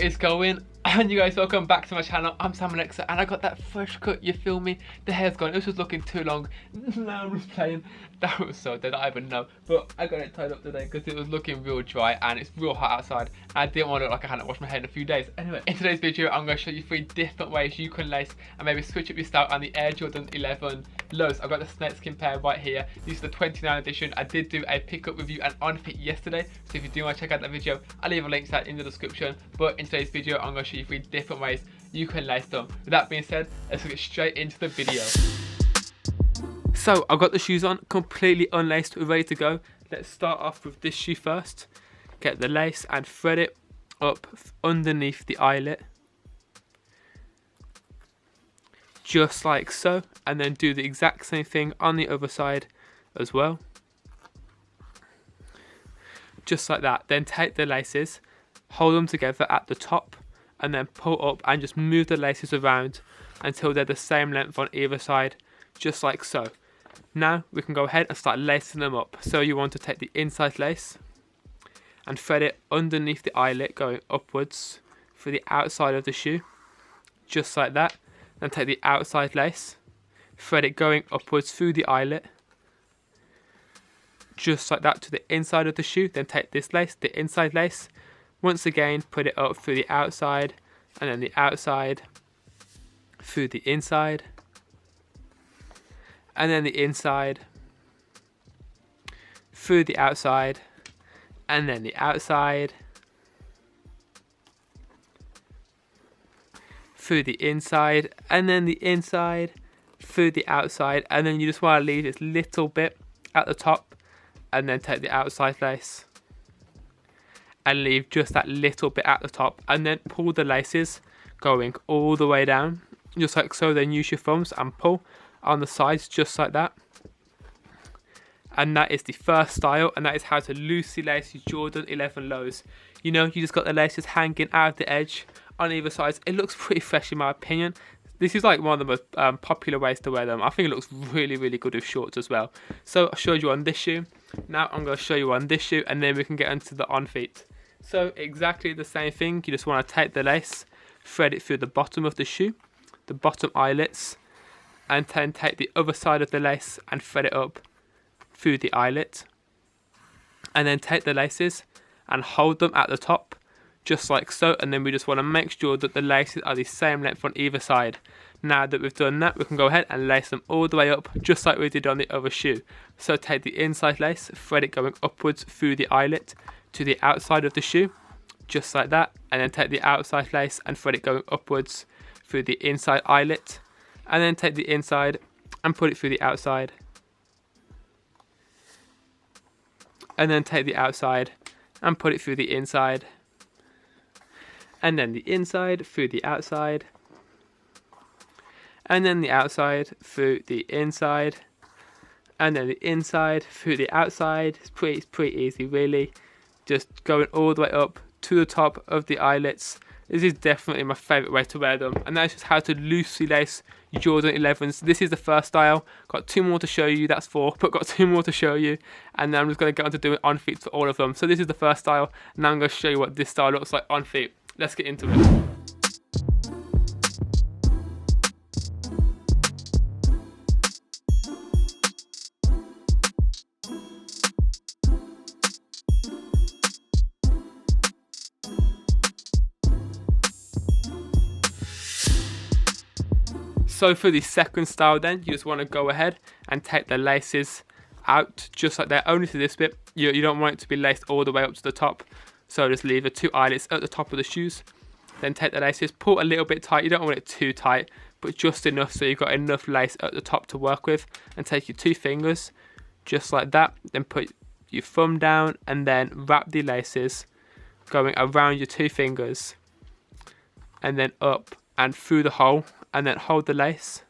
what is going on, you guys? Welcome back to my channel. I'm Alxr, and I got that fresh cut, you feel me? The hair's gone, it was just looking too long. Now I'm just playing. That was so dead, I don't even know. But I got it tied up today because it was looking real dry and it's real hot outside. I didn't want to look like I hadn't washed my hair in a few days. Anyway, in today's video, I'm going to show you 3 different ways you can lace and maybe switch up your style on the Air Jordan 11 lows. I've got the Snakeskin pair right here. These are the 29 edition. I did do a pickup review and on fit yesterday, so if you do want to check out that video, I'll leave a link to that in the description. But in today's video, I'm going to show you 3 different ways you can lace them. With that being said, let's get straight into the video. So I've got the shoes on, completely unlaced, ready to go. Let's start off with this shoe first. Get the lace and thread it up underneath the eyelet, just like so, and then do the exact same thing on the other side as well, just like that. Then take the laces, hold them together at the top, and then pull up and just move the laces around until they're the same length on either side, just like so. Now we can go ahead and start lacing them up. So you want to take the inside lace and thread it underneath the eyelet, going upwards for the outside of the shoe, just like that. Then take the outside lace, thread it going upwards through the eyelet, just like that, to the inside of the shoe. Then take this lace, the inside lace, once again put it up through the outside, and then the outside through the inside, and then the inside through the outside, and then the outside through the inside, and then the inside through the outside. And then you just want to leave this little bit at the top, and then take the outside lace and leave just that little bit at the top, and then pull the laces going all the way down, just like so. Then use your thumbs and pull on the sides, just like that. And that is the first style, and that is how to loosely lace your Jordan 11 lows. You know, you just got the laces hanging out of the edge on either side. It looks pretty fresh in my opinion. This is like one of the most popular ways to wear them. I think it looks really, really good with shorts as well. So I showed you on this shoe. Now I'm going to show you on this shoe, and then we can get into the on feet. So exactly the same thing. You just want to take the lace, thread it through the bottom of the shoe, the bottom eyelets, and then take the other side of the lace and thread it up through the eyelet, and then take the laces and hold them at the top, just like so. And then we just want to make sure that the laces are the same length on either side. Now that we've done that, we can go ahead and lace them all the way up, just like we did on the other shoe. So take the inside lace, thread it going upwards through the eyelet to the outside of the shoe, just like that. And then take the outside lace and thread it going upwards through the inside eyelet, and then take the inside and put it through the outside, and then take the outside and put it through the inside, and then the inside through the outside, and then the outside through the inside, and then the inside through the outside. It's pretty easy really, just going all the way up to the top of the eyelets. This is definitely my favourite way to wear them, and that's just how to loosely lace Jordan 11s. This is the first style. Got 2 more to show you. That's 4, but got 2 more to show you, and then I'm just going to get on to doing on feet for all of them. So this is the first style. Now I'm going to show you what this style looks like on feet. Let's get into it. So for the second style then, you just want to go ahead and take the laces out, just like that, only to this bit. You don't want it to be laced all the way up to the top. So just leave the 2 eyelets at the top of the shoes. Then take the laces, pull a little bit tight. You don't want it too tight, but just enough so you've got enough lace at the top to work with. And take your 2 fingers, just like that. Then put your thumb down and then wrap the laces going around your 2 fingers, and then up and through the hole. And then hold the lace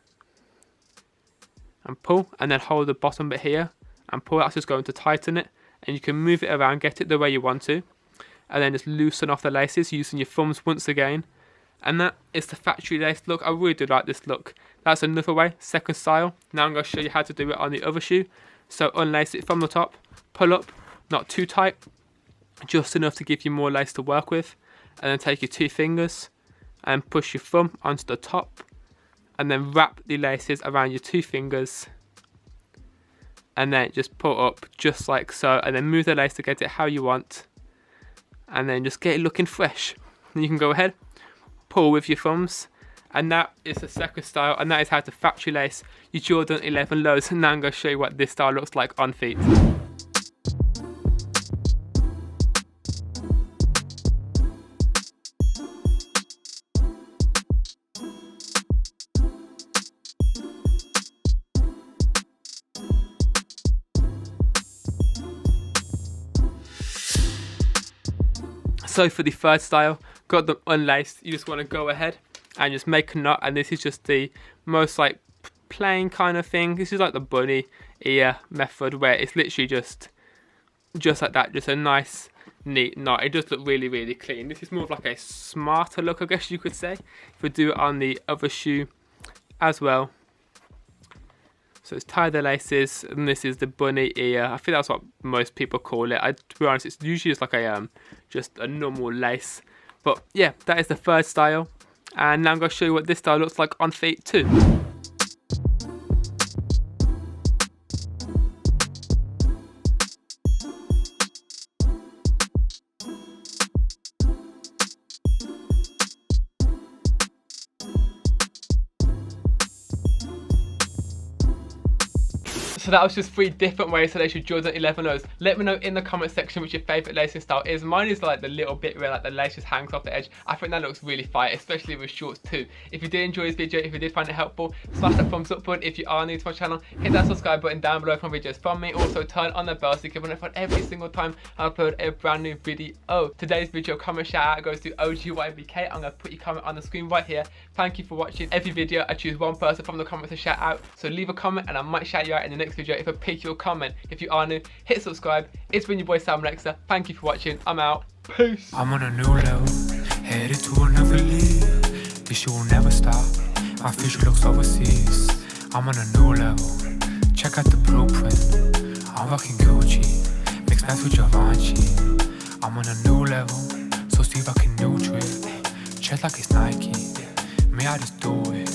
and pull, and then hold the bottom bit here and pull. That's just going to tighten it, and you can move it around, get it the way you want to, and then just loosen off the laces using your thumbs once again. And that is the factory lace look. I really do like this look. That's another way, second style. Now I'm going to show you how to do it on the other shoe. So unlace it from the top, pull up, not too tight, just enough to give you more lace to work with, and then take your 2 fingers and push your thumb onto the top, and then wrap the laces around your 2 fingers, and then just pull up just like so, and then move the lace to get it how you want, and then just get it looking fresh. Then you can go ahead, pull with your thumbs, and that is the second style, and that is how to factory lace your Jordan 11 lows. And now I'm going to show you what this style looks like on feet. So for the third style, got them unlaced, you just want to go ahead and just make a knot, and this is just the most like plain kind of thing. This is like the bunny ear method, where it's literally just like that, just a nice neat knot. It does look really, really clean. This is more of like a smarter look, I guess you could say, if we do it on the other shoe as well. So it's tie the laces, and this is the bunny ear. I think that's what most people call it. To be honest, it's usually just like a normal lace. But yeah, that is the third style. And now I'm going to show you what this style looks like on feet too. So that was just 3 different ways to lace your Jordan 11 lows. Let me know in the comment section which your favourite lacing style is. Mine is like the little bit where like the lace just hangs off the edge. I think that looks really fire, especially with shorts too. If you did enjoy this video, if you did find it helpful, smash that thumbs up button. If you are new to my channel, hit that subscribe button down below for more videos from me. Also turn on the bell so you can be notified every single time I upload a brand new video. Today's video comment shout out goes to OGYBK. I'm going to put your comment on the screen right here. Thank you for watching. Every video I choose one person from the comments to shout out. So leave a comment and I might shout you out in the next video if I pick your comment. If you are new, hit subscribe. It's been your boy Sam Alxr. Thank you for watching. I'm out. Peace. I'm on a new level, headed to another league. This shit will never stop. My future looks overseas. I'm on a new level. Check out the blueprint. I'm fucking Gucci. Mixed match with Givenchy. I'm on a new level, so see if I can neutral it. Chest like it's Nike. May I just do it?